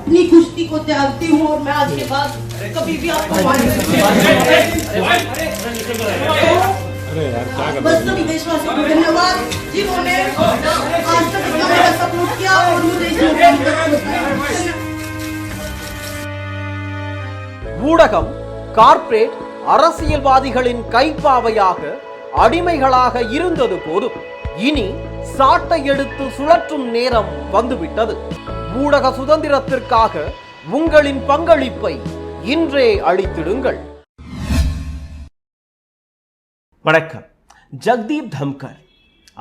अपनी कुश्ती को त्यागती हूँ और मैं आज के बाद कभी भी आपको बस्तरी देशवासियों को धन्यवाद जिन्होंने आज तक इतना मेरा सपोर्ट किया और मुझे इस मुकाम तक ஊடகம் கார்ப்பரேட் அரசியல்வாதிகளின் கைப்பாவையாக அடிமைகளாக இருந்தது போதும் இனி சாட்டை எடுத்து சுழற்றும் நேரம் வந்துவிட்டது. ஊடக சுதந்திரத்திற்காக உங்களின் பங்களிப்பை இன்றே அளித்திடுங்கள். வணக்கம். ஜக்தீப் தம்கர்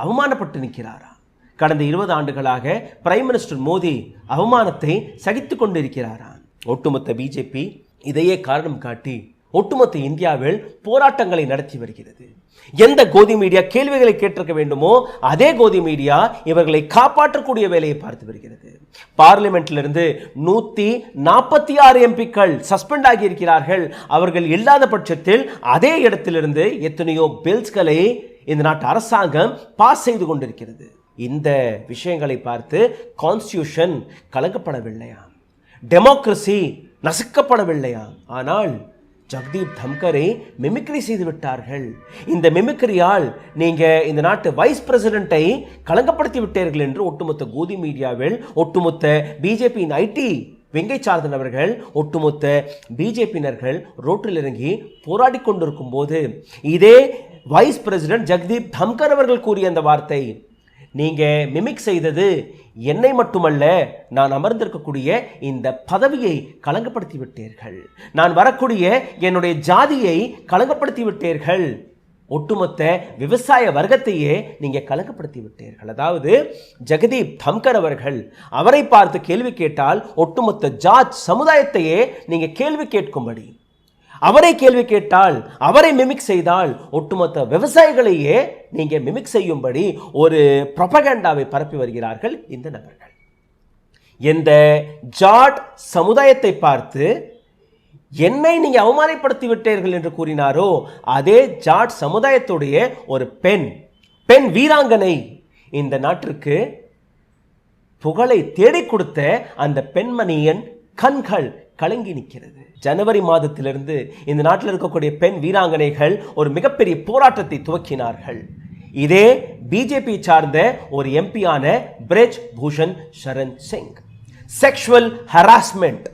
அவமானப்பட்டு நிற்கிறாரா? கடந்த 20 ஆண்டுகளாக பிரைம் மினிஸ்டர் மோடி அவமானத்தை சகித்துக் கொண்டிருக்கிறாரா? ஒட்டுமொத்த பிஜேபி இதையே காரணம் காட்டி ஒட்டுமொத்த இந்தியாவில் போராட்டங்களை நடத்தி வருகிறது. எந்த கோதி மீடியா கேள்விகளை கேட்டிருக்க வேண்டுமோ அதே கோதி மீடியா இவர்களை காப்பாற்றக்கூடிய வேலையை பார்த்து வருகிறது. பார்லிமெண்ட்லிருந்து 146 எம்பிக்கள் சஸ்பெண்ட் ஆகி இருக்கிறார்கள். அவர்கள் இல்லாத பட்சத்தில் அதே இடத்திலிருந்து எத்தனையோ பில்ஸ்களை இந்த நாட்டு அரசாங்கம் பாஸ் செய்து கொண்டிருக்கிறது. இந்த விஷயங்களை பார்த்து கான்ஸ்டியூஷன் கலக்கப்படவில்லையாம், டெமோக்ரஸி நசுக்கப்படவில்லையா? ஆனால் ஜக்தீப் தம்கரை மிமிக்ரி செய்து விட்டார்கள். இந்த மிமிக்ரியால் நீங்க இந்த நாட்டு வைஸ் பிரசிடென்ட்டை களங்கப்படுத்தி விட்டீர்கள் என்று ஒட்டுமொத்த கோதி மீடியாவில் ஒட்டுமொத்த பிஜேபியின் ஐடி வெங்கை சார்ந்தன் அவர்கள் ஒட்டுமொத்த பிஜேபியினர்கள் ரோட்டில் இறங்கி போராடி கொண்டிருக்கும் போது இதே வைஸ் பிரசிடென்ட் ஜக்தீப் தம்கர் அவர்கள் கூறிய அந்த வார்த்தை, நீங்க மிமிக் செய்தது என்னை மட்டுமல்ல, நான் அமர்ந்திருக்கக்கூடிய இந்த பதவியை களங்கப்படுத்தி விட்டீர்கள், நான் வரக்கூடிய என்னுடைய ஜாதியை களங்கப்படுத்தி விட்டீர்கள், ஒட்டுமொத்த விவசாய வர்க்கத்தையே நீங்க கலங்கப்படுத்தி விட்டீர்கள். அதாவது ஜெகதீப் தம்கர் அவர்கள் அவரை பார்த்து கேள்வி கேட்டால் ஒட்டுமொத்த ஜாட் சமுதாயத்தையே நீங்க கேள்வி கேட்கும்படி, அவரை கேள்வி கேட்டால் அவரை மிமிக் செய்தால் ஒட்டுமொத்த விவசாயிகளையே நீங்க மிமிக் செய்யும்படி ஒரு ப்ரொபகண்டாவை பரப்பி வருகிறார்கள் இந்த நபர்கள். இந்த ஜாட் சமுதாயத்தை பார்த்து என்னை நீங்க அவமானப்படுத்தி விட்டீர்கள் என்று கூறினாரோ அதே ஜாட் சமுதாயத்துடைய ஒரு பெண் வீராங்கனை இந்த நாட்டிற்கு புகழை தேடிக் கொடுத்த அந்த பெண்மணியின் கண்கள் கலங்கி நிற்கிறது. ஜனவரி மாதத்திலிருந்து இந்த நாட்டில் இருக்கக்கூடிய பெண் வீராங்கனைகள் ஒரு மிகப்பெரிய போராட்டத்தை துவக்கினார்கள். இதே பிஜேபி சார்ந்த ஒரு எம்பியான Brij Bhushan Sharan Singh sexual harassment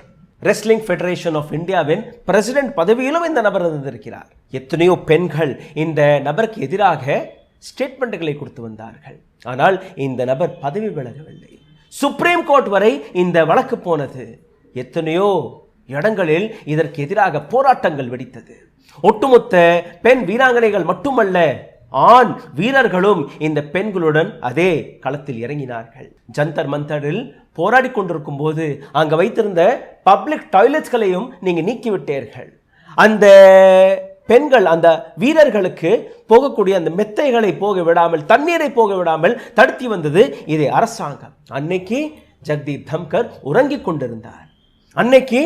wrestling federation of இந்தியாவின் பிரசிடென்ட் பதவியிலும் இந்த நபர் இருந்திருக்கிறார். எத்தனையோ பெண்கள் இந்த நபருக்கு எதிராக ஸ்டேட்மெண்ட்களை கொடுத்து வந்தார்கள். ஆனால் இந்த நபர் பதவி விலகவில்லை. சுப்ரீம் கோர்ட் வரை இந்த வழக்கு போனது. எத்தனையோ இடங்களில் இதற்கு எதிராக போராட்டங்கள் வெடித்தது. ஒட்டுமொத்த பெண் வீராங்கனைகள் மட்டுமல்ல, ஆண் வீரர்களும் இந்த பெண்களுடன் அதே களத்தில் இறங்கினார்கள். ஜந்தர் மந்தரில் போராடி கொண்டிருக்கும் போது அங்க வைத்திருந்த பப்ளிக் டாய்லெட்ஸ்களையும் நீங்க நீக்கிவிட்டீர்கள். அந்த பெண்கள் அந்த வீரர்களுக்கு போகக்கூடிய அந்த மெத்தைகளை போக விடாமல், தண்ணீரை போக விடாமல் தடுத்தி வந்தது இதே அரசாங்கம். அன்னைக்கு ஜக்தீப் தம்கர் உறங்கிக் கொண்டிருந்தார். அன்னைக்கு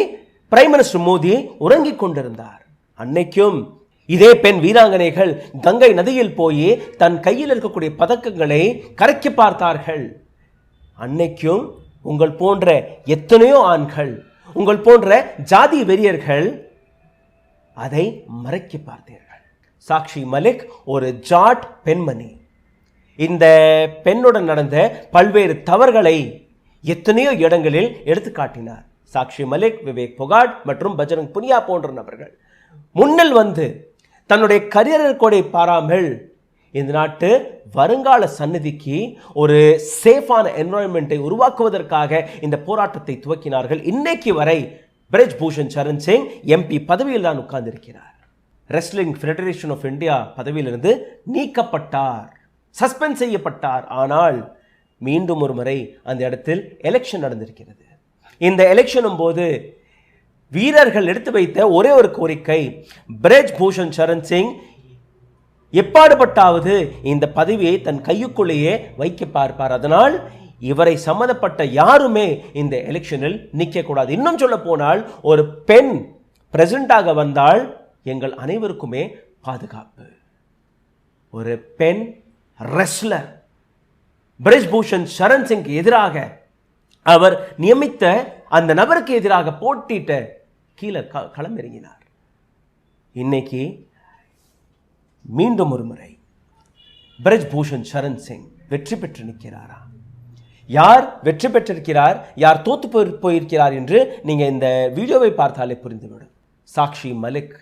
பிரைம் மினிஸ்டர் மோடி உறங்கிக் கொண்டிருந்தார். அன்னைக்கும் இதே பெண் வீராங்கனைகள் கங்கை நதியில் போய் தன் கையில் இருக்கக்கூடிய பதக்கங்களை கரைக்க பார்த்தார்கள். அன்னைக்கும் உங்கள் போன்ற எத்தனையோ ஆண்கள், உங்கள் போன்ற ஜாதி வெறியர்கள் அதை மறைக்க பார்த்தீர்கள். சாக்ஷி மலிக் ஒரு ஜாட் பெண்மணி. இந்த பெண்ணுடன் நடந்த பல்வேறு தவறுகளை எத்தனையோ இடங்களில் எடுத்து காட்டினார். சாக்ஷி மலிக், விவேக் பொகாட் மற்றும் பஜ்ரங் புனியா போன்ற நபர்கள் முன்னில் வந்து தன்னுடைய கரியர் கோடை பாராமல் இந்த நாட்டு வருங்கால சந்நிதிக்கு ஒரு சேஃபான என்வாயன்மெண்ட்டை உருவாக்குவதற்காக இந்த போராட்டத்தை துவக்கினார்கள். இன்னைக்கு வரை பிரெஜ் பூஷன் சரண் சிங் எம்பி பதவியில் தான் உட்கார்ந்திருக்கிறார். ரெஸ்லிங் ஃபெடரேஷன் ஆஃப் இந்தியா பதவியிலிருந்து நீக்கப்பட்டார், சஸ்பெண்ட் செய்யப்பட்டார். ஆனால் மீண்டும் ஒரு முறை அந்த இடத்தில் எலெக்ஷன் நடந்திருக்கிறது. இந்த எலெக்ஷனும் போது வீரர்கள் எடுத்து வைத்த ஒரே ஒரு கோரிக்கை, பிரெஜ் பூஷன் சரண் சிங் எப்பாடுபட்டாவது இந்த பதவியை தன் கையுக்குள்ளேயே வைக்க பார்ப்பார். அதனால் இவரை சம்மந்தப்பட்ட யாருமே இந்த எலெக்ஷனில் நிற்கக்கூடாது. இன்னும் சொல்ல போனால் ஒரு பெண் பிரசிடண்டாக வந்தால் எங்கள் அனைவருக்குமே பாதுகாப்பு. ஒரு பெண் ரெஸ்லர் பிரிஜ் பூஷன் சரண் சிங் எதிராக அவர் நியமித்த அந்த நபருக்கு எதிராக போட்டிட்ட கீழே களமிறங்கினார். இன்னைக்கு மீண்டும் ஒரு முறை பிரஜ் பூஷன் சரண் சிங் வெற்றி பெற்று நிற்கிறாரா? யார் வெற்றி பெற்றிருக்கிறார், யார் தோத்து போயிருக்கிறார் என்று நீங்க இந்த வீடியோவை பார்த்தாலே புரிந்துவிடும். சாக்ஷி மலிக்,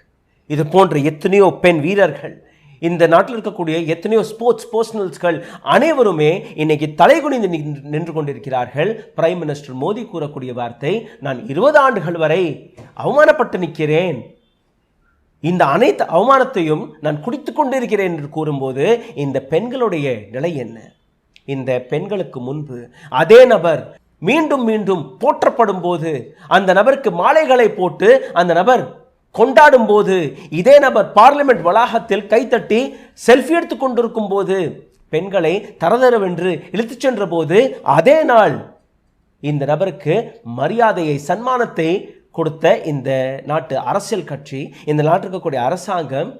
இது போன்ற எத்தனையோ பெண் வீரர்கள், இந்த நாட்டில் இருக்கக்கூடிய எத்தனையோ ஸ்போர்ட்ஸ் பர்சனல்ஸ்கள் அனைவருமே இன்னைக்கு தலைகுனிந்து நின்று கொண்டிருக்கிறார்கள். பிரைம் மினிஸ்டர் மோடி கூறக்கூடிய வார்த்தை, நான் 20 ஆண்டுகள் வரை அவமானப்பட்டு நிற்கிறேன், இந்த அனைத்து அவமானத்தையும் நான் குடித்துக் கொண்டிருக்கிறேன் என்று கூறும்போது இந்த பெண்களுடைய நிலை என்ன? இந்த பெண்களுக்கு முன்பு அதே நபர் மீண்டும் மீண்டும் போற்றப்படும் போது, அந்த நபருக்கு மாலைகளை போட்டு அந்த நபர் கொண்டாடும் போது, இதே நபர் பார்லிமெண்ட் வளாகத்தில் கைத்தட்டி செல்ஃபி எடுத்துக் கொண்டிருக்கும் போது, பெண்களை தரதரவென்று இழுத்துச் சென்ற போது, அதே நாள் இந்த நபருக்கு மரியாதையை சன்மானத்தை கொடுத்த இந்த நாட்டு அரசியல் கட்சி, இந்த நாட்டில் இருக்கக்கூடிய அரசாங்கம்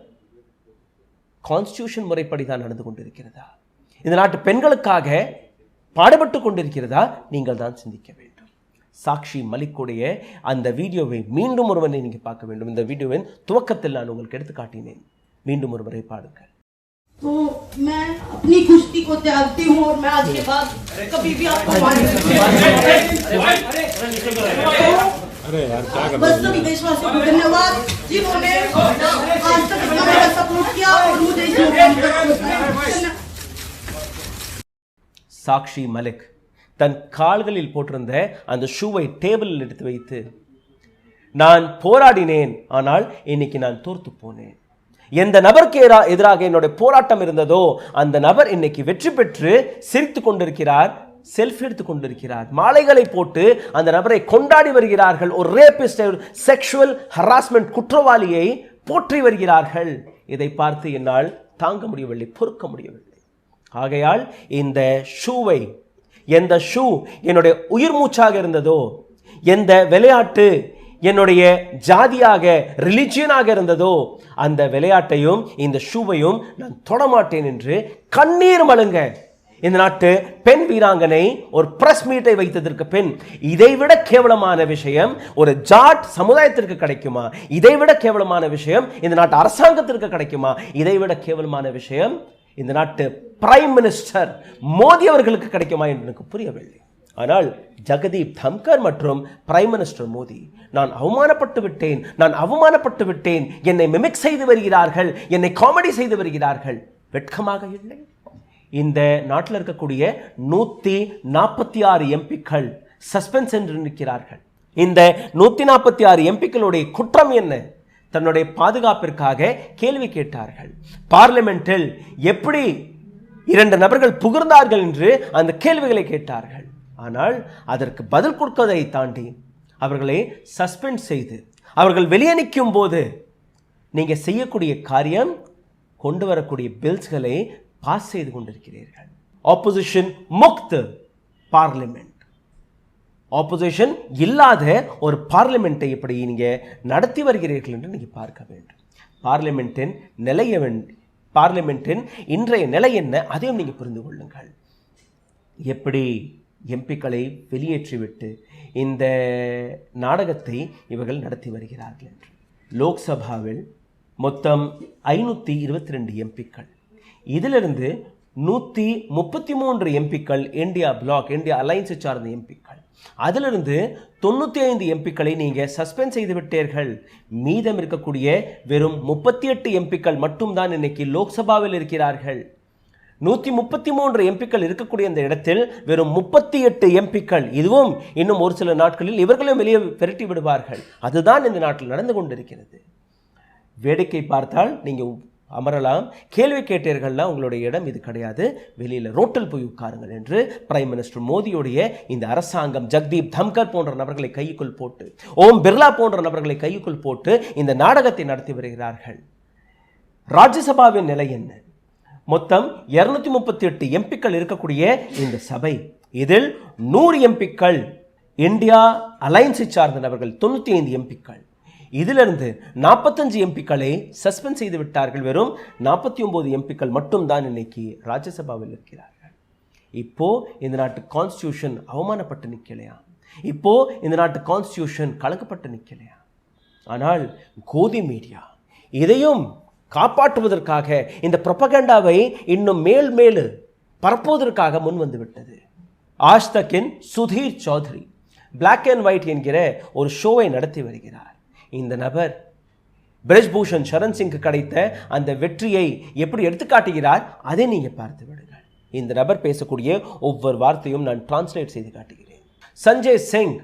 கான்ஸ்டிடியூஷன் முறைப்படி தான் நடந்து கொண்டிருக்கிறதா? இந்த நாட்டு பெண்களுக்காக பாடுபட்டு கொண்டிருக்கிறதா? நீங்கள் தான் சிந்திக்க வேண்டும். சாக்ஷி மலிக்குடைய அந்த வீடியோவை மீண்டும் ஒருவரை நீங்க பார்க்க வேண்டும். இந்த வீடியோவின் துவக்கத்தில் நான் உங்களுக்கு எடுத்து காட்டினேன். மீண்டும் ஒருவரை பாருங்கள். तो मैं अपनी कुश्ती को त्यागती हूँ और मैं आज के बाद कभी भी आपको बस सभी देशवासियों को धन्यवाद जिन्होंने आज तक इतना मेरा सपोर्ट किया और मुझे इस मुकाम तक पहुंचाया. சாக்ஷி மலிக் தன் கால்களில் போட்டிருந்த அந்த ஷூவை டேபிளில் எடுத்து வைத்து, நான் போராடினேன், ஆனால் இன்னைக்கு நான் தோர்த்து போனேன். எந்த நபருக்கு எதிராக என்னுடைய போராட்டம் இருந்ததோ அந்த நபர் இன்னைக்கு வெற்றி பெற்று சிரித்து கொண்டிருக்கிறார், செல்ஃபி எடுத்துக் கொண்டிருக்கிறார், மாலைகளை போட்டு அந்த நபரை கொண்டாடி வருகிறார்கள். ஒரு ரேபிஸ்ட், செக்ஷுவல் ஹராஸ்மெண்ட் குற்றவாளியை போற்றி வருகிறார்கள். இதை பார்த்து என்னால் தாங்க முடியவில்லை, பொறுக்க முடியவில்லை. ஆகையால் இந்த ஷூவை, எந்த ஷூ என்னுடைய உயிர் மூச்சாக இருந்ததோ, எந்த விளையாட்டு என்னுடைய ஜாதியாக ரிலிஜியனாக இருந்ததோ, அந்த விளையாட்டையும் இந்த ஷூவையும் நான் தொடமாட்டேன் என்று கண்ணீர் மல்க இந்த நாட்டு பெண் வீராங்கனை ஒரு பிரஸ் மீட்டை வைத்ததற்கு பின் இதைவிட கேவலமான விஷயம் ஒரு ஜாட் சமுதாயத்திற்கு கிடைக்குமா? இதைவிட கேவலமான விஷயம் இந்த நாட்டு அரசாங்கத்திற்கு கிடைக்குமா? இதைவிட கேவலமான விஷயம் இந்த நாட்டு பிரைம் மினிஸ்டர் மோடி அவர்களுக்கு கிடைக்குமா என்று எனக்கு புரியவில்லை. ஆனால் ஜகதீப் தம்கர் மற்றும் பிரைம் மினிஸ்டர் மோடி, நான் அவமானப்பட்டு விட்டேன், நான் அவமானப்பட்டு விட்டேன், என்னை மிமிக் செய்து வருகிறார்கள், என்னை காமெடி செய்து வருகிறார்கள், வெட்கமாக இல்லை? இந்த நாட்டில் இருக்கக்கூடிய 146 எம்பிக்கள் சஸ்பென்ஸ் என்று நிற்கிறார்கள். இந்த 146 எம்பிக்களுடைய குற்றம் என்ன? தன்னுடைய பாதுகாப்பிற்காக கேள்வி கேட்டார்கள். பார்லிமெண்டில் எப்படி 2 நபர்கள் புகழ்ந்தார்கள் என்று அந்த கேள்விகளை கேட்டார்கள். ஆனால் அதற்கு பதில் கொடுப்பதை தாண்டி அவர்களை சஸ்பெண்ட் செய்து அவர்கள் வெளியே நிற்கும் போது நீங்க செய்யக்கூடிய காரியம், கொண்டு வரக்கூடிய பில்ஸ்களை பாஸ் செய்து கொண்டிருக்கிறீர்கள். ஆப்போசிஷன் முக்த் பார்லிமெண்ட், ஆப்போசிஷன் இல்லாத ஒரு பார்லிமெண்ட்டை எப்படி நீங்க நடத்தி வருகிறீர்கள் என்று நீங்க பார்க்க வேண்டும். பார்லிமெண்டின் நிலைய பார்லிமெண்டின் இன்றைய நிலை என்ன, அதையும் நீங்க புரிந்து கொள்ளுங்கள். எப்படி எம்பிக்களை வெளியேற்றிவிட்டு இந்த நாடகத்தை இவர்கள் நடத்தி வருகிறார்கள் என்று. லோக்சபாவில் மொத்தம் 522 எம்பிக்கள், இதிலிருந்து 133 எம்பிக்கள் இந்தியா பிளாக், இந்தியா அலைன்ஸை சார்ந்த எம்பிக்கள். அதிலிருந்து 95 எம்பிக்களை நீங்க சஸ்பெண்ட் செய்து விட்டீர்கள். மீதம் இருக்கக்கூடிய வெறும் 38 எம்பிக்கள் மட்டும்தான் இன்னைக்கு லோக்சபாவில் இருக்கிறார்கள். 133 எம்பிக்கள் இருக்கக்கூடிய இந்த இடத்தில் வெறும் 38 எம்பிக்கள், இதுவும் இன்னும் ஒரு சில நாட்களில் இவர்களும் வெளியே விரட்டி விடுவார்கள். அதுதான் இந்த நாட்டில் நடந்து கொண்டிருக்கிறது. வேடிக்கை பார்த்தால் நீங்க அமரலாம், கேள்வி கேட்டீர்கள்னா உங்களுடைய இடம் இது கிடையாது, வெளியில் ரோட்டில் போய் உட்காருங்கள் என்று பிரைம் மினிஸ்டர் மோடியுடைய இந்த அரசாங்கம் ஜக்தீப் தம்கர் போன்ற நபர்களை கைக்குள் போட்டு, ஓம் பிர்லா போன்ற நபர்களை கைக்குள் போட்டு இந்த நாடகத்தை நடத்தி வருகிறார்கள். ராஜ்யசபாவின் நிலை என்ன? மொத்தம் 238 எம்பிக்கள் இருக்கக்கூடிய இந்த சபை, இதில் 100 எம்பிக்கள் இந்தியா அலைன்ஸை சார்ந்த நபர்கள், 95 எம்பிக்கள். இதிலிருந்து 45 எம்பிக்களை சஸ்பெண்ட் செய்து விட்டார்கள். வெறும் 49 எம்பிக்கள் மட்டும்தான் இன்னைக்கு ராஜ்யசபாவில் இருக்கிறார்கள். இப்போ இந்த நாட்டு கான்ஸ்டிடியூஷன் அவமானப்பட்டு நிற்கலையா? இப்போ இந்த நாட்டு கான்ஸ்டியூஷன் கலக்கப்பட்டு நிற்கலையா? ஆனால் கோதி மீடியா இதையும் காப்பாற்றுவதற்காக இந்த ப்ரொபகண்டாவை இன்னும் மேல் பரப்புவதற்காக முன் வந்து விட்டது. ஆஜ் தக்கின் Sudhir Chaudhary black and white என்கிற ஒரு ஷோவை நடத்தி வருகிறார். இந்த நபர் பிரஜ்பூஷன் சரண் சிங்க்கு கிடைத்த அந்த வெற்றியை எப்படி எடுத்துக்காட்டுகிறார் அதை நீங்க பார்த்து விடுங்கள். இந்த நபர் பேசக்கூடிய ஒவ்வொரு வார்த்தையும் நான் டிரான்ஸ்லேட் செய்து காட்டுகிறேன். Sanjay Singh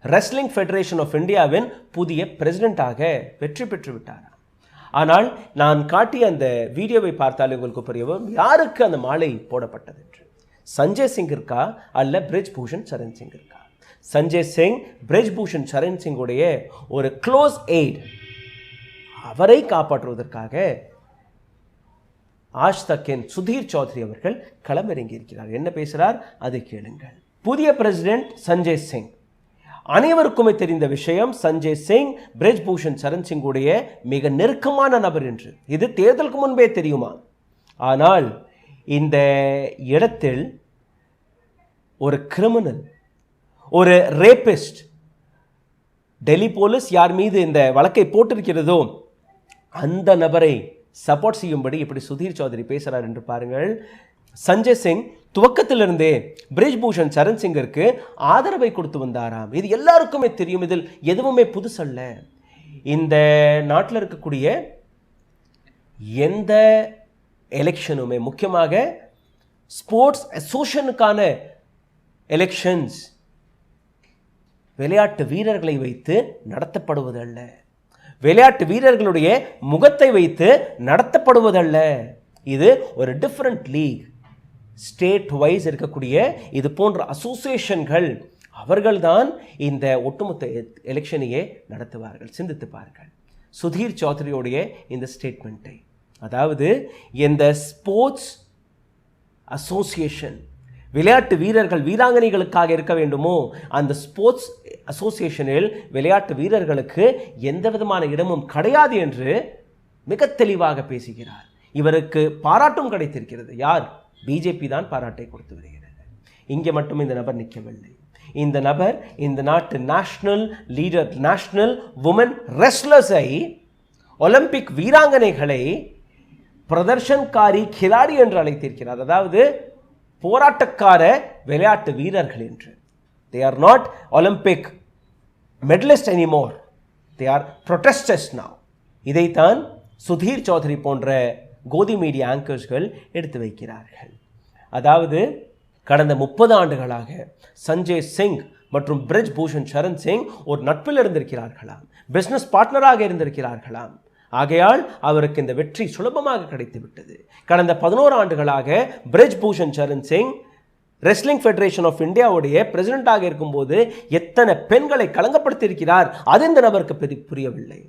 wrestling federation of இந்தியாவின் புதிய பிரசிடென்ட்டாக வெற்றி பெற்று விட்டார். ஆனால் நான் காட்டிய அந்த வீடியோவை பார்த்தாலே உங்களுக்கு புரியவும் யாருக்கு அந்த மாலை போடப்பட்டது என்று. சஞ்சய் சிங்கிற்கா அல்ல பிரஜ்பூஷன் சரண் சிங்கிற்கா? சஞ்சய் சிங் பிரஜ்பூஷன் சரண் சிங்குடைய ஒரு க்ளோஸ் எய்ட். அவரை காப்பாற்றுவதற்காக ஆஜ் தக்கின் சுதீர் சௌத்ரி அவர்கள் களமிறங்கி இருக்கிறார். என்ன பேசுகிறார் அதை கேளுங்கள். புதிய பிரசிடென்ட் சஞ்சய் சிங். அனைவருக்குமே தெரிந்த விஷயம், சஞ்சய் சிங் பிரஜ்பூஷன் சரண் சிங்குடைய மிக நெருக்கமான நபர் என்று. இது தேர்தலுக்கு முன்பே தெரியுமா? ஆனால் இந்த இடத்தில் ஒரு கிரிமினல், ஒரு ரேபிஸ்ட், டெல்லி போலீஸ் யார் மீது இந்த வழக்கை போட்டிருக்கிறதோ அந்த நபரை சப்போர்ட் செய்யும்படி இப்படி சுதீர் சௌத்ரி பேசுகிறார் என்று பாருங்கள். சஞ்சய் சிங் துவக்கத்திலிருந்தே பிரஜ்பூஷன் சரண் சிங்கிற்கு ஆதரவை கொடுத்து வந்தாராம். இது எல்லாருக்குமே தெரியும். இதில் எதுவுமே புதுசல்ல. இந்த நாட்டில் இருக்கக்கூடிய எந்த எலெக்ஷனுமே, முக்கியமாக ஸ்போர்ட்ஸ் அசோசியேஷனுக்கான எலெக்ஷன்ஸ் விளையாட்டு வீரர்களை வைத்து நடத்தப்படுவதல்ல. விளையாட்டு வீரர்களுடைய முகத்தை வைத்து நடத்தப்படுவதல்ல. இது ஒரு டிஃப்ரெண்ட் லீக். ஸ்டேட் வைஸ் இருக்கக்கூடிய இது போன்ற அசோசியேஷன்கள் அவர்கள்தான் இந்த ஒட்டுமொத்த எலெக்ஷனையே நடத்துவார்கள். சிந்தித்து பாருங்கள் சுதீர் சௌத்ரியோடைய இந்த ஸ்டேட்மெண்ட்டை. அதாவது இந்த ஸ்போர்ட்ஸ் அசோசியேஷன் விளையாட்டு வீரர்கள் வீராங்கனைகளுக்காக இருக்க வேண்டுமோ அந்த ஸ்போர்ட்ஸ் அசோசியேஷனில் விளையாட்டு வீரர்களுக்கு எந்த விதமான இடமும் கிடையாது என்று மிக தெளிவாக பேசுகிறார். இவருக்கு பாராட்டும் கிடைத்திருக்கிறது. யார்? பிஜேபி தான் பாராட்டை கொடுத்து வருகிறது. இங்கே மட்டும் இந்த நபர் நிற்கவில்லை. இந்த நபர் இந்த நாட்டு நேஷனல் லீடர், நேஷனல் உமன் ரெஸ்லர்ஸை, ஒலிம்பிக் வீராங்கனைகளை பிரதர்ஷன்காரி கிலாடி என்று அழைத்திருக்கிறார். அதாவது போராட்டக்கார விளையாட்டு வீரர்கள் என்று. They are not Olympic medalists anymore. They are protesters now. இதைத்தான் சுதீர் சௌத்ரி போன்ற கோதி மீடியா ஆங்கர்ஸ்கள் எடுத்து வைக்கிறார்கள். அதாவது கடந்த 30 ஆண்டுகளாக சஞ்சய் சிங் மற்றும் பிரஜ்பூஷன் சரண் சிங் ஒரு நட்பில் இருந்திருக்கிறார்களாம், பிசினஸ் பார்ட்னராக இருந்திருக்கிறார்களாம். ஆகையால் அவருக்கு இந்த வெற்றி சுலபமாக கிடைத்து விட்டது. கடந்த 11 ஆண்டுகளாக Brij Bhushan Charan Singh wrestling federation of இந்தியாவுடைய பிரசிடென்ட்டாக இருக்கும்போது எத்தனை பெண்களை களங்கப்படுத்தியிருக்கிறார் அது இந்த நபருக்கு புரியவில்லை.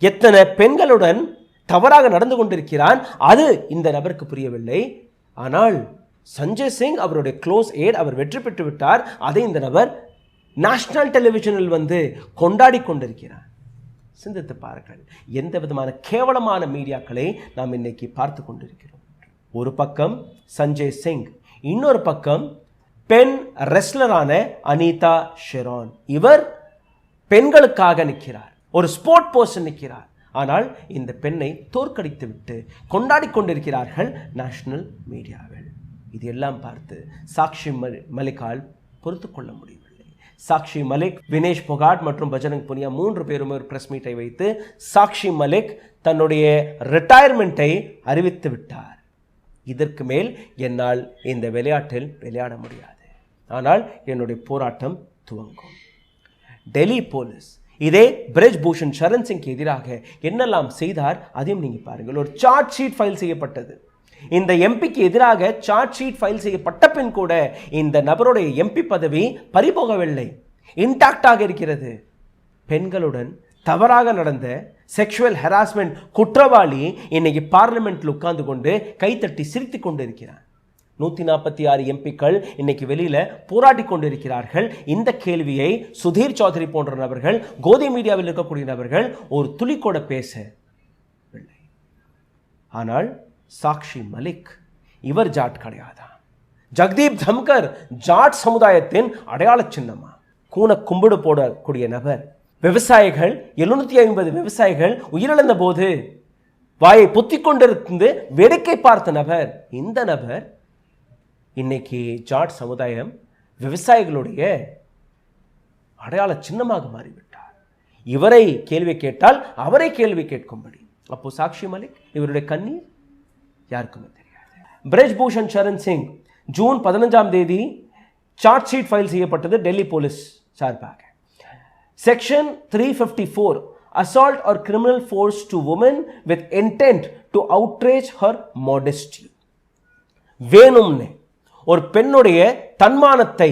எத்தனை பெண்களுடன் தவறாக நடந்து கொண்டிருக்கிறான் அது இந்த நபருக்கு புரியவில்லை. ஆனால் சஞ்சய் சிங் அவருடைய க்ளோஸ் எய்ட், அவர் வெற்றி பெற்று விட்டார். அதை இந்த நபர் நேஷனல் டெலிவிஷனில் வந்து கொண்டாடி கொண்டிருக்கிறார். சிந்தித்து பாருங்கள், எந்த விதமான கேவலமான மீடியாக்களை நாம் இன்னைக்கு பார்த்து கொண்டிருக்கிறோம். ஒரு பக்கம் சஞ்சய் சிங், இன்னொரு பக்கம் பெண் ரெஸ்லரான அனிதா ஷெரான். இவர் பெண்களுக்காக நிற்கிறார், ஒரு ஸ்போர்ட் பர்சன் நிற்கிறார். ஆனால் இந்த பெண்ணை தோற்கடித்து விட்டு கொண்டாடி கொண்டிருக்கிறார்கள் நேஷனல் மீடியாவில். இது எல்லாம் பார்த்து சாக்ஷி மலிக்கால் பொறுத்து கொள்ள முடியவில்லை. சாக்ஷி மலிக், வினேஷ் பொகாட் மற்றும் பஜரங் புனியா 3 பேரும் ஒரு பிரஸ் மீட்டை வைத்து சாக்ஷி மலிக் தன்னுடைய ரிட்டையர்மெண்ட்டை அறிவித்து விட்டார். இதற்கு மேல் என்னால் இந்த விளையாட்டில் விளையாட முடியாது, ஆனால் என்னுடைய போராட்டம் துவங்கும். டெல்லி போலீஸ் இதே பிரஜ்பூஷன் சரண் சிங்க்கு எதிராக என்னெல்லாம் செய்தார் அதையும் நீங்க பாருங்கள். ஒரு சார்ஜ் ஷீட் ஃபைல் செய்யப்பட்டது. இந்த எம்பிக்கு எதிராக சார்ஜ் ஷீட் ஃபைல் செய்யப்பட்ட பின் கூட இந்த நபருடைய எம்பி பதவி பறிபோகவில்லை, இன்டாக்டாக இருக்கிறது. பெண்களுடன் தவறாக நடந்த செக்ஷுவல் ஹராஸ்மெண்ட் குற்றவாளி இன்னைக்கு பார்லிமெண்ட்ல உட்கார்ந்து கொண்டு கைத்தட்டி சிரித்து கொண்டு இருக்கிறார். 146 எம்பிக்கள் இன்னைக்கு வெளியில போராடி கொண்டிருக்கிறார்கள். இந்த கேள்வியை சுதீர் சௌத்ரி போன்ற நபர்கள், கோதி மீடியாவில் இருக்கக்கூடிய நபர்கள் ஒரு துளி கூட பேசவில்லை. ஆனால் சாக்ஷி மலிக் இவர் ஜாட் கிடையாதா? ஜக்தீப் தம்கர் ஜாட் சமுதாயத்தின் அடையாள சின்னமா? கூன கும்பிடு போடக்கூடிய நபர். விவசாயிகள் 750 விவசாயிகள் உயிரிழந்த போது வாயை பொத்திக் கொண்டிருந்து வேடிக்கை பார்த்த நபர். இந்த நபர் இன்னைக்கு ஜாட் சமுதாயம் விவசாயிகளுடைய அடையாள சின்னமாக மாறிவிட்டார். இவரை கேள்வி கேட்டால் அவரை கேள்வி கேட்கும்படி. அப்போ சாக்ஷி மலிக் இவருடைய கண்ணீர் யாருக்குமே தெரியாது. பிரஜ் பூஷன் சரண் சிங் ஜூன் 15ஆம் தேதி சார்ஜ் ஷீட் ஃபைல் செய்யப்பட்டது டெல்லி போலீஸ் சார்பாக. Section 354 assault or criminal force to woman with intent to outrage her modesty. வேணும்னே ஒரு பெண்ணுடைய தன்மானத்தை,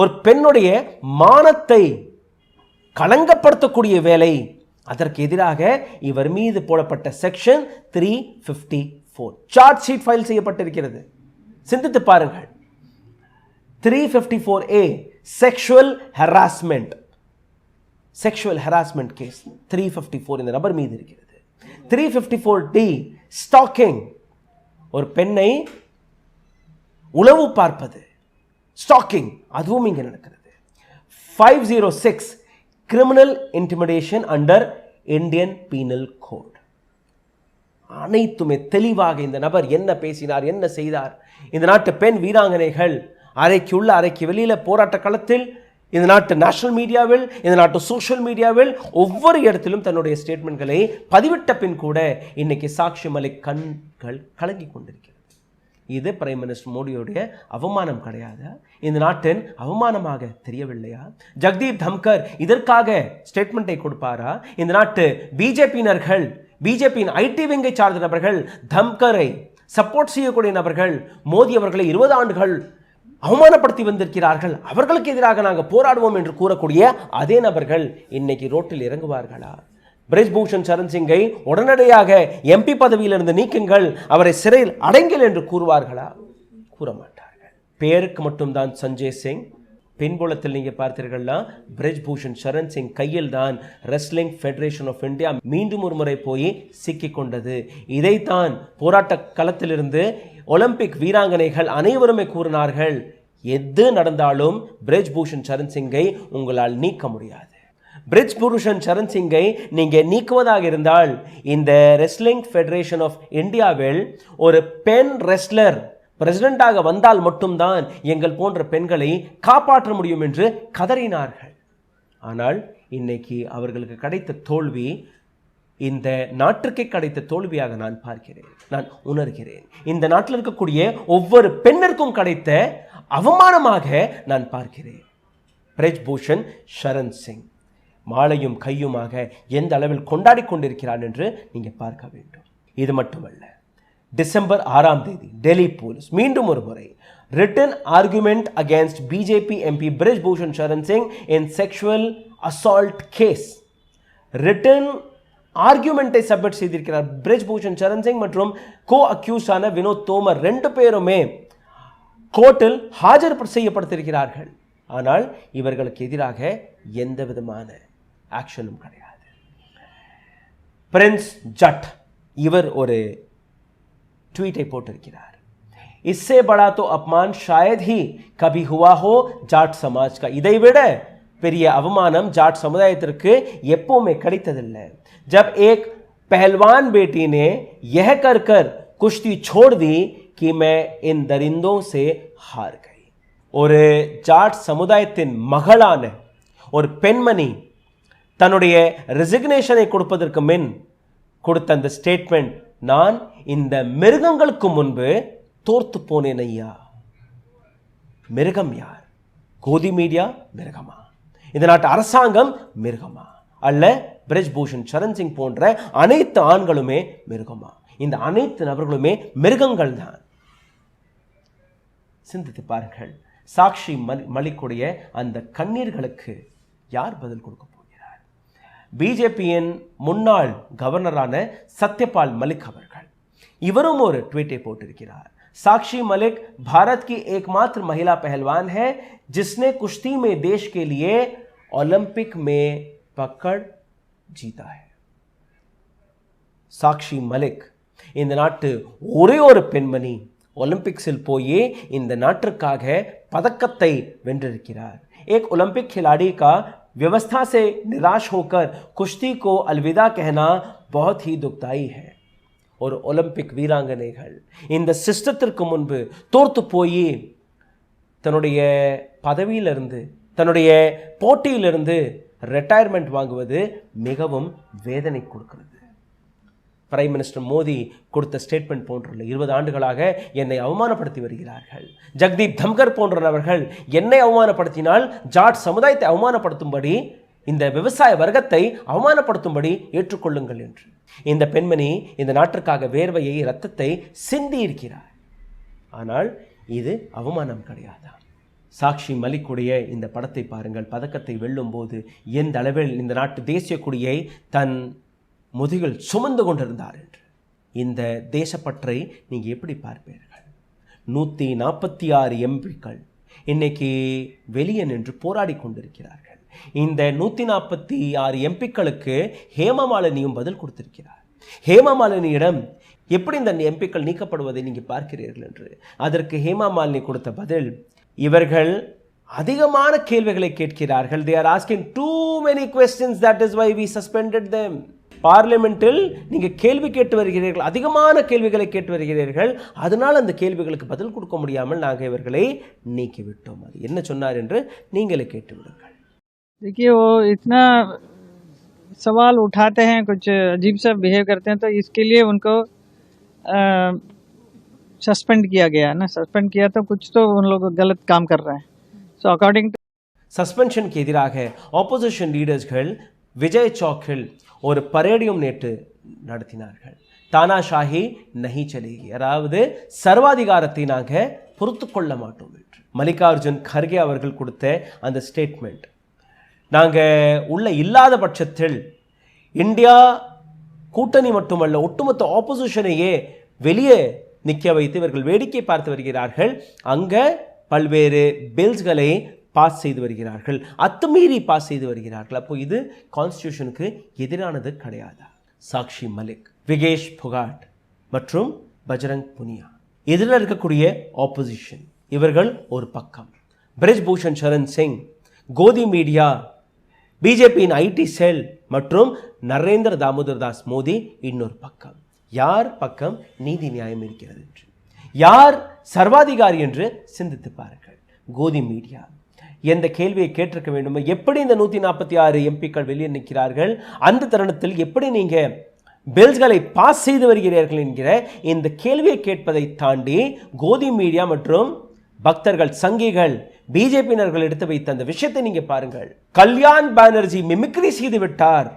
ஒரு பெண்ணுடைய மானத்தை களங்கப்படுத்தக்கூடிய வேலை, அதற்கு எதிராக இவர் மீது போடப்பட்ட செக்ஷன் 354 சார்ஜ் ஷீட் ஃபைல் செய்யப்பட்டிருக்கிறது. சிந்தித்து பாருங்கள். 354A செக்ஷுவல் ஹராஸ்மெண்ட் கேஸ் 354 இந்த நபர் மீது இருக்கிறது. 354D ஸ்டாக்கிங், ஒரு பெண்ணை உளவு பார்ப்பது, ஸ்டாக்கிங், அதுவும் இங்கே நடக்கிறது. 506 criminal intimidation under Indian Penal Code. அனைத்துமே தெளிவாக இந்த நபர் என்ன பேசினார், என்ன செய்தார். இந்த நாட்டு பெண் வீராங்கனைகள் அறைக்கு உள்ள அறைக்கு வெளியில போராட்ட களத்தில், இந்த நாட்டு நேஷனல் மீடியாவில், இந்த நாட்டு சோஷியல் மீடியாவில் ஒவ்வொரு இடத்திலும் தன்னுடைய ஸ்டேட்மெண்ட்களை பதிவிட்ட பின் கூட இன்னைக்கு சாக்ஷி மலிக் கண்கள் கலங்கி கொண்டிருக்கிறது. இது பிரைம் மினிஸ்டர் மோடியுடைய அவமானம் கிடையாது, இந்த நாட்டின் அவமானமாக தெரியவில்லையா? ஜக்தீப் தம்கர் இதற்காக ஸ்டேட்மெண்ட்டை கொடுப்பாரா? இந்த நாட்டு பிஜேபியினர்கள், பிஜேபியின் ஐடி விங்கை சார்ந்த நபர்கள், தம்கரை சப்போர்ட் செய்யக்கூடிய நபர்கள் மோடி அவர்களை 20 ஆண்டுகள் அவமானப்படுத்தி வந்திருக்கிறார்கள், அவர்களுக்கு எதிராக நாங்கள் போராடுவோம் என்று கூறக்கூடிய அதே நபர்கள் இன்னைக்கு ரோட்டில் இறங்குவார்களா? பிரஜ் பூஷன் சரண் சிங்கை உடனடியாக எம்பி பதவியிலிருந்து நீக்குங்கள், அவரை சிறையில் அடைங்கள் என்று கூறுவார்களா? கூற மாட்டார்கள். பெயருக்கு மட்டும்தான் சஞ்சய் சிங், பின்புலத்தில் நீங்க பார்த்தீர்கள்னா பிரஜ் பூஷன் சரண் சிங் கையில் தான் ரெஸ்லிங் ஃபெடரேஷன் ஆஃப் இந்தியா மீண்டும் ஒரு முறை போய் சிக்கிக் கொண்டது. இதைத்தான் போராட்ட களத்திலிருந்து ஒலிம்பிக் வீராங்கனைகள் அனைவருமே கூறினார்கள், எது நடந்தாலும் பிரஜ் பூஷன் சரண் சிங்கை உங்களால் நீக்க முடியாது. பிரஜ் பூஷன் சரண் சிங்கை நீங்க நீக்குவதாக இருந்தால் இந்த ரெஸ்லிங் ஃபெடரேஷன் ஆஃப் இந்தியாவில் ஒரு பெண் ரெஸ்லர் பிரசிடென்டாக வந்தால் மட்டும்தான் எங்கள் போன்ற பெண்களை காப்பாற்ற முடியும் என்று கதறினார்கள். ஆனால் இன்னைக்கு அவர்களுக்கு கிடைத்த தோல்வி இந்த நாட்டுக்கே கிடைத்த தோல்வியாக நான் பார்க்கிறேன், நான் உணர்கிறேன். இந்த நாட்டில் இருக்கக்கூடிய ஒவ்வொரு பெண்ணிற்கும் கிடைத்த அவமானமாக நான் பார்க்கிறேன். பிரஜ் பூஷன் சரண் சிங் மாலையும் கையுமாக எந்த அளவில் கொண்டாடி கொண்டிருக்கிறான் என்று நீங்க பார்க்க வேண்டும். இது மட்டுமல்ல, டிசம்பர் 6ஆம் தேதி டெல்லி போலீஸ் மீண்டும் ஒரு முறை written argument against BJP MP Brij Bhushan Sharan Singh in sexual assault case written ஆர்குமெண்ட்டை சப்மிட் செய்திருக்கிறார். பிரஜ் பூஷன் சரண் சிங் மற்றும் கோ அக்யூஸ்டான வினோத் தோமர் 2 பேருமே கோர்ட்டில் ஆஜர் செய்யப்பட்டிருக்கிறார்கள். ஆனால் இவர்களுக்கு எதிராக எந்த விதமான ஆக்ஷனும் கிடையாது. பிரின்ஸ் ஜட் இவர் ஒரு ட்வீட்டை போட்டிருக்கிறார். इससे बड़ा तो अपमान शायद ही कभी हुआ हो जाट समाज का. இதைவிட பெரிய அவமானம் ஜாட் சமுதாயத்திற்கு எப்பவுமே கிடைத்ததில்லை. जब एक पहलवान बेटी ने यह कर कर कुश्ती छोड़ दी कि मैं इन दरिंदों से हार गई. ஒரு ஜாட் சமுதாயத்தின் மகளான ஒரு பெண்மணி தன்னுடைய ரெசிக்னேஷனை கொடுப்பதற்கு முன் கொடுத்த அந்த ஸ்டேட்மெண்ட், நான் இந்த மிருகங்களுக்கு முன்பு தோர்த்து போனேன் ஐயா. மிருகம் யார்? கோதி மீடியா மிருகமா? இந்த நாட்டு அரசாங்கம் மிருகமா? அல்ல பிரஜ் பூஷன் சரண் சிங் போன்ற அனைத்து ஆண்களுமே மிருகமா? இந்த அனைத்து நபர்களுமே மிருகங்கள் தான். சிந்தித்து பாருங்கள். சாக்ஷி மலிக்குடைய அந்த கண்ணீர்களுக்கு யார் பதில் கொடுக்க போகிறார்? பிஜேபியின் முன்னாள் கவர்னரான சத்யபால் மலிக் அவர்கள் இவரும் ஒரு ட்வீட்டை போட்டிருக்கிறார். साक्षी मलिक भारत की एकमात्र महिला पहलवान है जिसने कुश्ती में देश के लिए ओलंपिक में पकड़ जीता है. சாக்ஷி மலிக் இந்த நாட்டு ஒரே ஒரு பெண்மணி ஒலிம்பிக்ஸில் போய் இந்த நாட்டிற்காக பதக்கத்தை வென்றிருக்கிறார். एक ओलंपिक खिलाड़ी का व्यवस्था से निराश होकर कुश्ती को अलविदा कहना बहुत ही दुखदायी है. ஒரு ஒலிம்பிக் வீராங்கனைகள் இந்த சிஸ்டத்திற்கு முன்பு தோர்த்து போய் தன்னுடைய பதவியிலிருந்து தன்னுடைய போட்டியிலிருந்து ரிட்டையர்மெண்ட் வாங்குவது மிகவும் வேதனை கொடுக்கிறது. பிரைம் மினிஸ்டர் மோடி கொடுத்த ஸ்டேட்மெண்ட் போன்றுள்ள 20 ஆண்டுகளாக என்னை அவமானப்படுத்தி வருகிறார்கள். ஜக்தீப் தம்கர் போன்றவர்கள் என்னை அவமானப்படுத்தினால் ஜாட் சமுதாயத்தை அவமானப்படுத்தும்படி இந்த விவசாய வர்க்கத்தை அவமானப்படுத்தும்படி ஏற்றுக்கொள்ளுங்கள் என்று இந்த பெண்மணி இந்த நாட்டிற்காக வேர்வையை இரத்தத்தை சிந்தி இருக்கிறார். ஆனால் இது அவமானம் கிடையாதா? சாக்ஷி மலிக்குடைய இந்த படத்தை பாருங்கள். பதக்கத்தை வெல்லும் போது எந்த அளவில் இந்த நாட்டு தேசிய கொடியை தன் முதுகில் சுமந்து கொண்டிருந்தார் என்று இந்த தேசப்பற்றை நீங்கள் எப்படி பார்ப்பீர்கள்? 146 எம்பிக்கள் இன்னைக்கு வெளியே நின்று போராடி கொண்டிருக்கிறார்கள். இந்த 146 எம்பிக்களுக்கு ஹேமமாலினியும் பதில் கொடுத்திருக்கிறார். ஹேமமாலினியிடம் எப்படி இந்த எம்பிக்கள் நீக்கப்படுவதை நீங்கள் பார்க்கிறீர்கள் என்று அதற்கு ஹேமமாலினி கொடுத்த பதில், இவர்கள் அதிகமான கேள்விகளை கேட்கிறார்கள். they are asking too many questions, that is why we suspended them. பார்லிமெண்டில் நீங்கள் கேள்வி கேட்டு வருகிறீர்கள், அதிகமான கேள்விகளை கேட்டு வருகிறீர்கள், அதனால் அந்த கேள்விகளுக்கு பதில் கொடுக்க முடியாமல் நாங்கள் இவர்களை நீக்கிவிட்டோம். அது என்ன சொன்னார் என்று நீங்களே கேட்டு விடுங்கள். देखिए वो इतना सवाल उठाते हैं, कुछ अजीब सा बिहेव करते हैं, तो इसके लिए उनको सस्पेंड किया गया ना. सस्पेंड किया तो कुछ तो उन लोग गलत काम कर रहे हैं. सो अकॉर्डिंग टू சஸ்பென்ஷனுக்கு எதிராக ஆப்போசிஷன் லீடர்ஸ்கள் விஜய் சௌக்கில் ஒரு பரேடியம் நேற்று நடத்தினார்கள். தானாஷாஹி நஹி சலேகி, அதாவது சர்வாதிகாரத்தை நாங்கள் பொறுத்து கொள்ள மாட்டோம் என்று மல்லிகார்ஜுன் கர்கே அவர்கள் கொடுத்த அந்த ஸ்டேட்மெண்ட், நாங்கள் உள்ள இல்லாத பட்சத்தில் இந்தியா கூட்டணி மட்டுமல்ல ஒட்டுமொத்த ஆப்போசிஷனையே வெளியே நிற்க வைத்து இவர்கள் வேடிக்கை பார்த்து வருகிறார்கள். அங்கே பல்வேறு பில்ஸ்களை பாஸ் செய்து வருகிறார்கள், அத்துமீறி பாஸ் செய்து வருகிறார்கள். அப்போ இது கான்ஸ்டியூஷனுக்கு எதிரானது கிடையாதா? சாக்ஷி மலிக், விகேஷ் புகாட் மற்றும் பஜ்ரங் புனியா எதிரில் இருக்கக்கூடிய ஆப்போசிஷன், இவர்கள் ஒரு பக்கம். பிரிஜ் பூஷன் சரண் சிங், கோதி மீடியா, பிஜேபியின் ஐடி செல் மற்றும் நரேந்திர தாமோதர் தாஸ் மோடி இன்னொரு பக்கம். யார் பக்கம் நீதி நியாயம் இருக்கிறது என்று, யார் சர்வாதிகாரி என்று சிந்தித்து பாருங்கள். கோதி மீடியா எந்த கேள்வியை கேட்டிருக்க வேண்டுமோ, எப்படி இந்த 146 எம்பிக்கள் வெளியே நிற்கிறார்கள், அந்த தருணத்தில் எப்படி நீங்கள் பில்ஸ்களை பாஸ் செய்து வருகிறீர்கள் என்கிற இந்த கேள்வியை கேட்பதை தாண்டி கோதி மீடியா மற்றும் பக்தர்கள் சங்கிகள் பிஜேபியினர்கள் எடுத்து வைத்த அந்த விஷயத்தை நீங்க பாருங்கள். கல்யாண் பானர்ஜி மிமிக்ரி செய்து விட்டார்,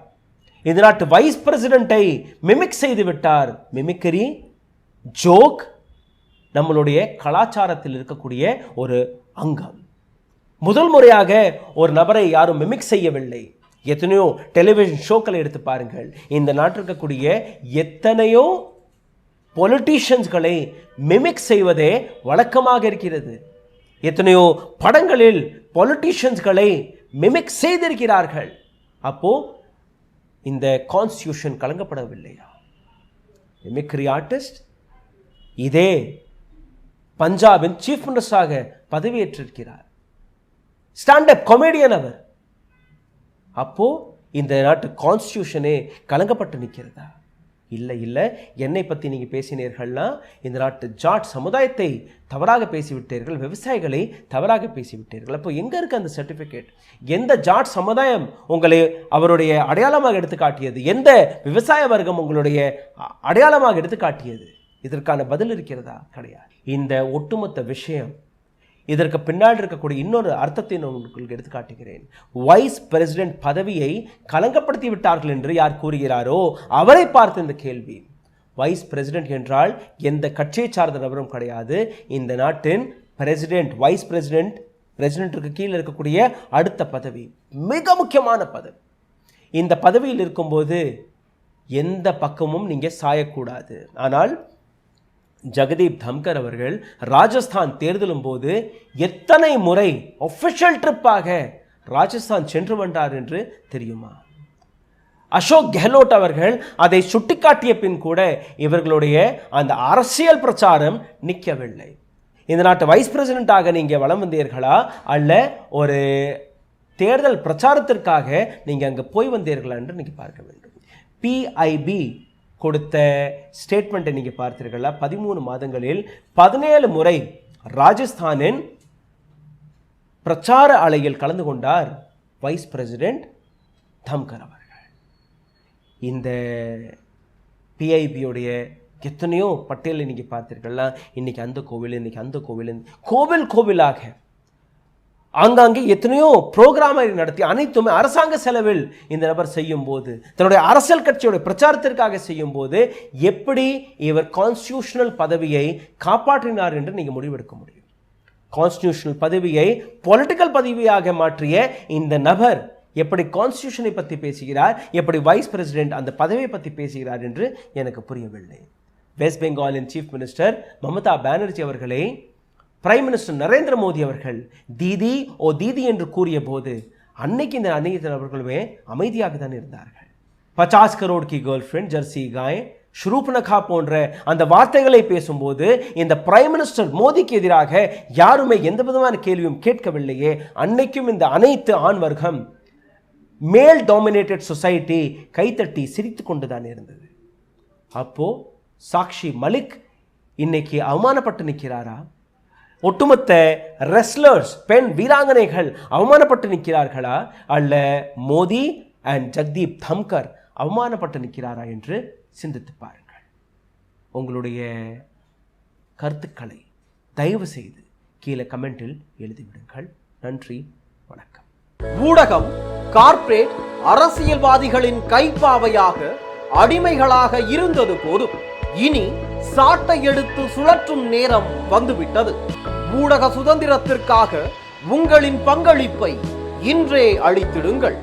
இந்த நாட்டு வைஸ் பிரசிடென்ட்டை மிமிக் செய்து விட்டார். மிமிக்ரி ஜோக் நம்மளுடைய கலாச்சாரத்தில் இருக்கக்கூடிய ஒரு அங்கம். முதல் முறையாக ஒரு நபரை யாரும் மிமிக் செய்யவில்லை. எத்தனையோ டெலிவிஷன் ஷோக்களை எடுத்து பாருங்கள், இந்த நாட்டில் இருக்கக்கூடிய எத்தனையோ பொலிட்டீஷியன்ஸ்களை மிமிக் செய்வதே வழக்கமாக இருக்கிறது. எத்தனையோ படங்களில் பொலிட்டீஷியன்ஸ்களை மிமிக் செய்திருக்கிறார்கள். அப்போ இந்த கான்ஸ்டியூஷன் கலங்கப்படவில்லையா? மிமிக்ரி ஆர்டிஸ்ட் இதே பஞ்சாபின் சீஃப் மினிஸ்டராக பதவியேற்றிருக்கிறார், ஸ்டாண்டப் காமெடியன் அவர். அப்போ இந்த நாட்டு கான்ஸ்டியூஷனே கலங்கப்பட்டு நிற்கிறதா? இல்லை இல்லை, என்னை பற்றி நீங்கள் பேசினீர்கள்னா இந்த நாட்டு ஜாட் சமுதாயத்தை தவறாக பேசிவிட்டீர்கள், விவசாயிகளை தவறாக பேசிவிட்டீர்கள். அப்போ எங்கே இருக்குது அந்த சர்டிஃபிகேட்? எந்த ஜாட் சமுதாயம் உங்களை அவருடைய அடையாளமாக எடுத்து காட்டியது? எந்த விவசாய வர்க்கம் உங்களுடைய அடையாளமாக எடுத்து காட்டியது? இதற்கான பதில் இருக்கிறதா? கிடையாது. இந்த ஒட்டுமொத்த விஷயம், இதற்கு பின்னாடி இருக்கக்கூடிய இன்னொரு அர்த்தத்தை நான் உங்களுக்கு எடுத்து காட்டுகிறேன். வைஸ் பிரசிடென்ட் பதவியை கலங்கப்படுத்தி விட்டார்கள் என்று யார் கூறுகிறாரோ அவரை பார்த்து இந்த கேள்வி. வைஸ் பிரசிடென்ட் என்றால் எந்த கட்சியை சார்ந்த நபரும் கிடையாது. இந்த நாட்டின் பிரசிடென்ட், வைஸ் பிரசிடென்ட், பிரசிடென்ட்டுக்கு கீழே இருக்கக்கூடிய அடுத்த பதவி, மிக முக்கியமான பதவி. இந்த பதவியில் இருக்கும்போது எந்த பக்கமும் நீங்கள் சாயக்கூடாது. ஆனால் ஜெகதீப் தம்கர் அவர்கள் ராஜஸ்தான் தேர்தலும் போது எத்தனை முறை ஒஃபிஷியல் ட்ரிப்பாக ராஜஸ்தான் சென்று வந்தார் என்று தெரியுமா? அசோக் கெஹ்லோட் அவர்கள் அதை சுட்டிக்காட்டிய பின் கூட இவர்களுடைய அந்த அரசியல் பிரச்சாரம் நிற்கவில்லை. இந்த நாட்டு வைஸ் பிரசிடென்ட்டாக நீங்கள் வலம் வந்தீர்களா அல்ல ஒரு தேர்தல் பிரச்சாரத்திற்காக நீங்கள் அங்கே போய் வந்தீர்களா என்று நீங்கள் பார்க்க வேண்டும். PIB கொடுத்த ஸ்டேட்மெண்ட்டை நீங்கள் பார்த்தீர்களா? 13 மாதங்களில் 17 முறை ராஜஸ்தானின் பிரச்சார அலையில் கலந்து கொண்டார் வைஸ் பிரசிடென்ட் தம்கர் அவர்கள். இந்த PIB-உடைய எத்தனையோ பட்டியலை நீங்கள் பார்த்தீர்களா? இன்னைக்கு அந்த கோவில், இன்னைக்கு அந்த கோவில், கோவிலாக ஆங்காங்கே எத்தனையோ ப்ரோக்ராமை நடத்தி அனைத்துமே அரசாங்க செலவில் இந்த நபர் செய்யும் போது, தன்னுடைய அரசியல் கட்சியோட பிரச்சாரத்திற்காக செய்யும் போது எப்படி இவர் கான்ஸ்டிடியூஷனல் பதவியை காப்பாற்றினார் என்று நீங்கள் முடிவெடுக்க முடியும். கான்ஸ்டிடியூஷனல் பதவியை பொலிட்டிக்கல் பதவியாக மாற்றிய இந்த நபர் எப்படி கான்ஸ்டிடியூஷனை பற்றி பேசுகிறார், எப்படி வைஸ் பிரசிடென்ட் அந்த பதவியை பற்றி பேசுகிறார் என்று எனக்கு புரியவில்லை. வெஸ்ட் பெங்காலின் சீஃப் மினிஸ்டர் மமதா பானர்ஜி அவர்களை பிரைம் மினிஸ்டர் நரேந்திர மோடி அவர்கள் தீதி ஓ தீதி என்று கூறிய போது அன்னைக்கு இந்த அனைத்து நபர்களுமே அமைதியாக தான் இருந்தார்கள். 50 கரோட் கி கேர்ள் ஃப்ரெண்ட், ஜெர்சி காய், ஷுரூப்னகா போன்ற அந்த வார்த்தைகளை பேசும்போது இந்த பிரைம் மினிஸ்டர் மோடிக்கு எதிராக யாருமே எந்த விதமான கேள்வியும் கேட்கவில்லையே. அன்னைக்கும் இந்த அனைத்து ஆண் வர்க்கம், மேல் டாமினேட்டட் சொசைட்டி கைத்தட்டி சிரித்து கொண்டுதான் இருந்தது. அப்போ சாக்ஷி மலிக் இன்னைக்கு அவமானப்பட்டு நிற்கிறாரா? ஒட்டுமொத்த ரெஸ்லர்ஸ், பெண் வீராங்கனைகள் அவமானப்பட்டு நிற்கிறார்களா? அல்ல மோடி அண்ட் ஜக்தீப் தம்கர் அவமானப்பட்டு நிற்கிறாரா என்று சிந்தித்து பாருங்கள். உங்களுடைய கருத்துக்களை தயவு செய்து கீழே கமெண்டில் எழுதிவிடுங்கள். நன்றி, வணக்கம். ஊடகம் கார்ப்பரேட் அரசியல்வாதிகளின் கைப்பாவையாக அடிமைகளாக இருந்தது போதும், இனி சாட்டை எடுத்து சுழற்றும் நேரம் வந்துவிட்டது. ஊடக சுதந்திரத்திற்காக உங்களின் பங்களிப்பை இன்றே அளித்திடுங்கள்.